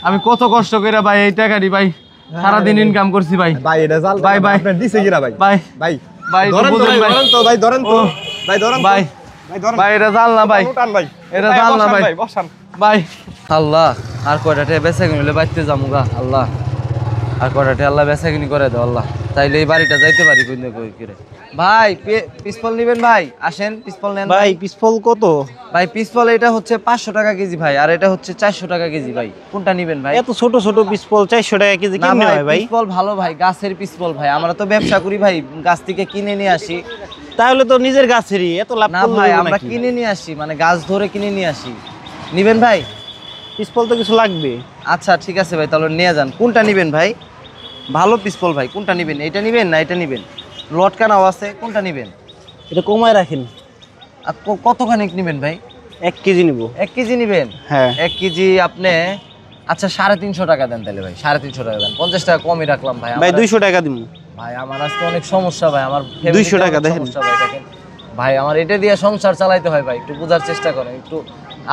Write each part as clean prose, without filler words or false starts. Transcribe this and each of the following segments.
আমি কত কষ্ট করে ভাই এই টাকাটি ভাই সারাদিন ইনকাম করছি ভাই। ভাই এটা জাল ভাই ভাই আপনার দিছে কিনা ভাই? ভাই ভাই ভাই ধরেন তো ভাই ধরেন তো ভাই ধরেন ভাই ভাই এটা জাল না ভাই, টান ভাই এটা জাল না ভাই বসান ভাই। আল্লাহ আর কয়টা বেচা কিনলে বাইতে যাবো গা আল্লাহ, আর কয়টা আল্লাহ বেচা কিনি করে দাও আল্লাহ, তাইলে এই বাড়িটা যাইতে পারি কই করে। ভাই পিসফল নিবেন ভাই? আসেন পিসফল নেন ভাই। পিসফল কত ভাই? পিসফল এটা হচ্ছে 500 টাকা কেজি ভাই, আর এটা হচ্ছে 400 টাকা কেজি ভাই। কোনটা নিবেন ভাই? এত ছোট ছোট পিসফল 400 টাকা কেজি না কেমনে হয় ভাই? পিসফল ভালো ভাই, গাছের পিসফল ভাই, আমরা তো ব্যবসা করি ভাই, গাছ থেকে কিনে নিয়ে আসি। তাহলে তো নিজের গাছেরই এত লাভ না ভাই আমরা কিনে নিয়ে আসি, মানে গাছ ধরে কিনে নিয়ে আসি। নিবেন ভাই? পিসফল তো কিছু লাগবে। আচ্ছা ঠিক আছে ভাই, তাহলে নিয়ে যান। কোনটা নিবেন ভাই? ভালো পিসফল ভাই, কোনটা নিবেন? এটা নিবেন না এটা নিবেন? লটকানাও আছে, কোনটা নিবেন? এটা কমায় রাখেন। আর কতখানি নিবেন ভাই? 1 কেজি নিব। 1 কেজি নিবেন? হ্যাঁ 1 কেজি আপনি আচ্ছা 350 টাকা দেন তাহলে ভাই, 350 টাকা দেন, 50 টাকা কমই রাখলাম ভাই। ভাই 200 টাকা দিব ভাই। আমার আজকে অনেক সমস্যা ভাই, আমার 200 টাকা দেখেন ভাই। দেখেন ভাই আমার এটা দিয়ে সংসার চালাইতে হয় ভাই, একটু বোঝার চেষ্টা করেন একটু।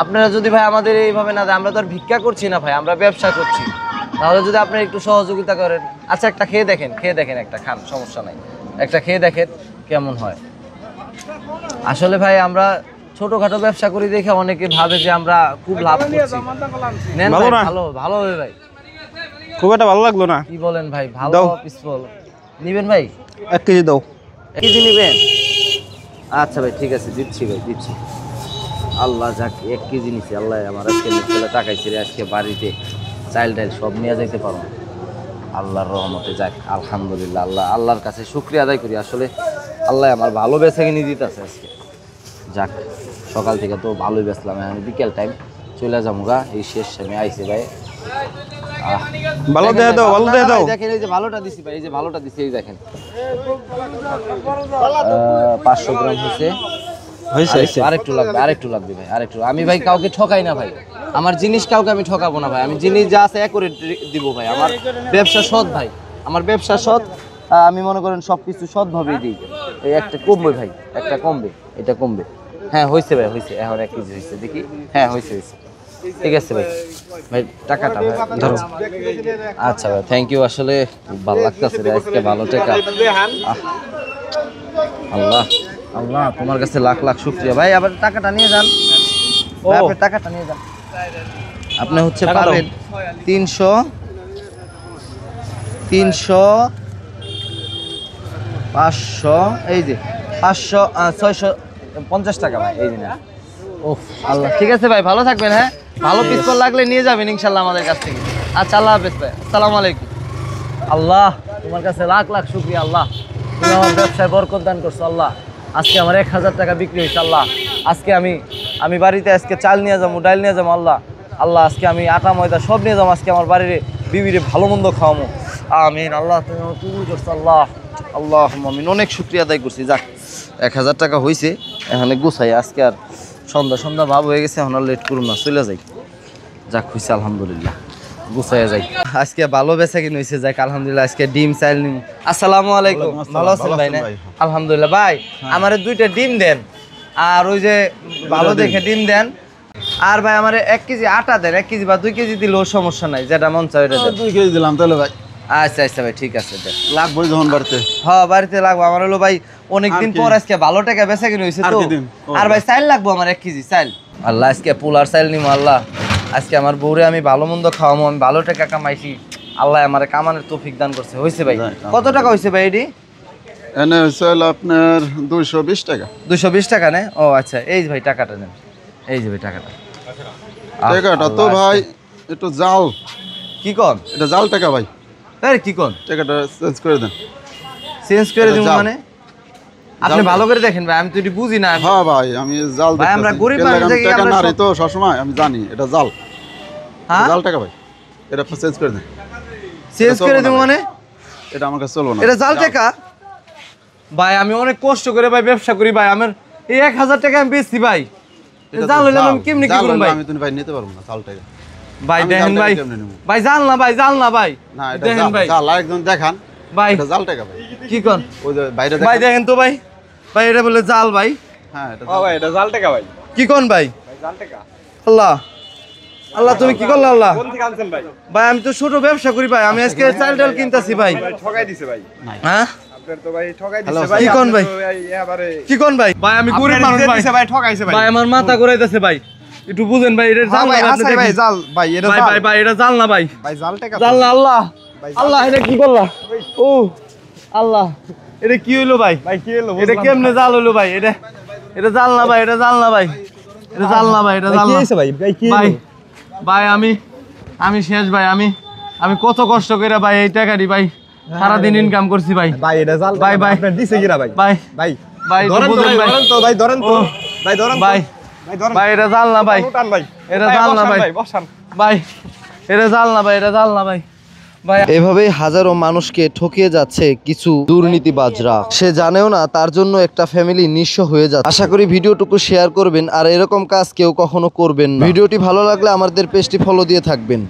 আপনারা যদি ভাই আমাদের এইভাবে না দেন, আমরা তো আর ভিক্ষা করছি না ভাই, আমরা ব্যবসা করছি, তাহলে যদি আপনারা একটু সহযোগিতা করেন। আচ্ছা একটা খেয়ে দেখেন, একটা খান, সমস্যা নাই, একটা খেয়ে দেখেন কেমন হয়। আসলে ভাই আমরা ছোটখাটো ব্যবসা করি দেখে অনেকে ভাবে যে আমরা খুব লাভ করছি। নেন ভাই, ভালো হবে ভাই। খুব একটা ভালো লাগলো না। কি বলেন ভাই? ভালো পিসফল নিবেন ভাই? 1 কেজি দাও। 1 কেজি নিবেন? আচ্ছা ভাই ঠিক আছে, দিচ্ছি ভাই দিচ্ছি। আল্লাহ যাক 1 কেজি নিছি, আল্লাহ আমার আজকে নিচে টাকাইছে রে, আজকে বাড়িতে চাইল ডাইল সব নিয়ে যাইতে পারবো আল্লাহর রহমতে। যাক আলহামদুলিল্লাহ, আল্লাহর কাছে শুকরিয়া আদায় করি। আসলে আল্লাহ আমার ভালো বেচা কিনে দিতেছে আজকে। যাক সকাল থেকে তো ভালোই বেচলাম, এখন বিকেল টাইম চলে যাবো গা, এই শেষ আমি আইছি ভাই। ভালো দেয়া দাও, ভালো দেয়া দাও। দেখেন এই যে ভালোটা দিছি ভাই, এই যে ভালোটা দিছি, এই দেখেন 500 গ্রাম হয়েছে। আরেকটু লাগবে ভাই, আরেকটু। আমি ভাই কাউকে ঠকাই না ভাই, আমার জিনিস কাউকে আমি ঠকাবো না ভাই, আমি জিনিস যা আছে করে দিব ভাই। আমার ব্যবসা সৎ ভাই, আমার ব্যবসা সৎ, আমি মনে করেন সবকিছু সৎভাবেই দিই। এই একটা কমবে ভাই, একটা কমবে, এটা কমবে। হ্যাঁ হয়েছে ভাই, হয়েছে, এখন 1 কেজি হয়েছে, দেখি। হ্যাঁ হয়েছে। ঠিক আছে ভাই, ভাই টাকাটা ভাই ধরো। আচ্ছা ভাই থ্যাংক ইউ, আসলে খুব ভালো লাগতেছে রে আজকে, ভালো টাকা। আল্লাহ আল্লাহ তোমার কাছে লাখ লাখ শুকরিয়া ভাই। আবার টাকাটা নিয়ে যান ভাই, আপনি টাকাটা নিয়ে যান। আপনি হচ্ছে পাবেন 300 500, এই যে 500 650 টাকা ভাই, এই দিন। ওহ আল্লাহ, ঠিক আছে ভাই ভালো থাকবেন। হ্যাঁ ভালো পিস্তল লাগলে নিয়ে যাবেন ইনশাল্লাহ আমাদের কাছ থেকে। আচ্ছা আল্লাহ হাফেজ ভাই, আসসালামু আলাইকুম। আল্লাহ তোমার কাছে লাখ লাখ শুকরিয়া আল্লাহ, তুমি আমার ব্যবসায় বরকত দান করছো আল্লাহ। আজকে আমার 1000 টাকা বিক্রি হয়েছে আল্লাহ। আজকে আমি বাড়িতে আজকে চাল নিয়ে যাবো, ডাল নিয়ে যাবো আল্লাহ। আজকে আমি আটা ময়দা সব নিয়ে যাবো, আজকে আমার বাড়ির বিবিরে ভালো মন্দ খাওয়াবো। আমিন আল্লাহ, তুমি আমার কবুল করছো আল্লাহ। আল্লাহ আমিন, অনেক শুকরিয়া আদায় করছি। যাক 1000 টাকা হয়েছে, এখানে গুছাই। আজকে আর সন্ধ্যা ভাব হয়ে গেছে, এখন আর লেট করুন না, চলে যাই। যাক হয়েছে আলহামদুলিল্লাহ, গুছাইয়া যাই। আজকে ভালো বেচা কিনে হয়েছে, যাক আলহামদুলিল্লাহ। আজকে ডিম চাইল নিম। আসসালামু আলাইকুম, ভালো আছেন ভাই? না আলহামদুলিল্লাহ। ভাই আমার 2টা ডিম দেন, আর ওই যে ভালো দেখে ডিম দেন। আর ভাই আমার 1 কেজি আটা দেন, 1 কেজি বা 2 কেজি দিলেও সমস্যা নাই, যেটা মন চায় ওটা দেন। 2 কেজি দিলাম তাহলে ভাই। আচ্ছা ভাই ঠিক আছে দেন। লাগবে যখন বাড়িতে? হ্যাঁ বাড়িতে লাগবো আমার, হলো ভাই অনেকদিন পর আজকে ভালো টাকা বেচা কিনে হয়েছে তো। আর ভাই চাইল লাগবো আমার 1 কেজি চাইল। আল্লাহ আজকে পোলার চাইল নিমো আল্লাহ। আজকে আমার বউরে আমি ভালো মন্দ খাওয়াবো, আমি ভালো টাকা কামাইছি আল্লাহ, আমার কামানের তৌফিক দান করছে। হয়েছে ভাই? কত টাকা হয়েছে ভাই এটি? এনে হয়েছে আপনার 220 টাকা। 220 টাকা নেই? ও আচ্ছা, এই যে ভাই টাকাটা নেন, এই যে ভাই টাকাটা। টাকাটা তো ভাই একটু জাল। কি কন? এটা জাল টাকা ভাই। আরে কি কন? টাকাটা চেঞ্জ করে দেন। চেঞ্জ করে দিব মানে? আপনি ভালো করে দেখেন ভাই, আমি তো এটি বুঝি না। হ্যাঁ ভাই আমি জাল ভাই আমরা গরিব মানুষ, টাকা নারী তো সবসময় আমি জানি এটা জাল। হ্যাঁ জাল টাকা ভাই, এটা চেঞ্জ করে দেন। চেঞ্জ করে দিব মানে? এটা আমার কাছে চলবে না, এটা জাল টাকা ভাই। আমি অনেক কষ্ট করে ভাই ব্যবসা করি ভাই, আমার এই 1000 টাকা আমি বেচছি ভাই। জাল হইলে আমি কেমনে কি করব ভাই? আমি তুমি ভাই নিতে পারবো না জাল টাকা ভাই। দেখেন ভাই, ভাই জাল না ভাই, জাল না ভাই। না এটা দেখেন ভাই, জাল একদম দেখান ভাই এটা জাল টাকা ভাই। কি কোন? ওই যে বাইরে ভাই দেখেন তো ভাই, ভাই এটা বলে জাল ভাই। হ্যাঁ এটা ভাই, এটা জাল টাকা ভাই। কি কোন ভাই? ভাই জাল টাকা। আল্লাহ আল্লাহ তুমি কি করলা আল্লাহ? কোন থেকে আনছেন ভাই? ভাই আমি তো ছোট ব্যবসা করি ভাই, আমি আজকে চাল ডাল কিনতাছি ভাই। ভাই ঠকাই দিছে ভাই। হ্যাঁ আপনার তো ভাই ঠকাই দিছে ভাই। কি কোন ভাই? আপনি তো এবারে কি কোন ভাই? ভাই আমি গরিব মানুষ ভাই। দিছে ভাই, ঠকাইছে ভাই। ভাই আমার মাথা ঘুরাইতেছে ভাই, একটু বুঝেন ভাই, এটা জাল ভাই না আপনি আসাই ভাই দেখেন। জাল ভাই, এটা ভাই জাল। ভাই ভাই এটা জাল না ভাই, ভাই জাল টাকা জাল না। আল্লাহ ভাই, আল্লাহ এটা কি করলা? ও আল্লাহ এটা কি হইলো ভাই? ভাই কি হলো? এটা কেমনে জাল হইলো ভাই? এটা জাল না ভাই, এটা জাল না ভাই, এটা জাল না ভাই, এটা জাল কি না হইছে ভাই? ভাই কি ভাই। হলো? ভাই আমি শেষ ভাই, আমি কত কষ্ট করে ভাই এই টাকাটি ভাই সারাদিন ইনকাম করছি ভাই। ভাই এটা জাল ভাই, ভাই। আপনার দিছে কিরা ভাই? ভাই ভাই ভাই একটু ধরেন তো বুঝেন ভাই, ভাই। ধরেন তো ভাই, ধরেন তো ও, ভাই, ধরেন তো। ভাই ভাই ধরেন। ভাই এটা জাল না ভাই, উঠান ভাই। এটা ভাই, জাল না বসান ভাই। বসান। ভাই এটা জাল না ভাই, এটা জাল না ভাই। ভাই এভাবেই হাজারো মানুষকে ঠকিয়ে যাচ্ছে কিছু দুর্নীতিবাজরা, সে জানেও না তার জন্য একটা ফ্যামিলি নিঃস্ব হয়ে যাচ্ছে। আশা করি ভিডিওটুকু শেয়ার করবেন আর এরকম কাজ কেউ কখনো করবেন না। ভিডিওটি ভালো লাগলে আমাদের পেজটি ফলো দিয়ে থাকবেন।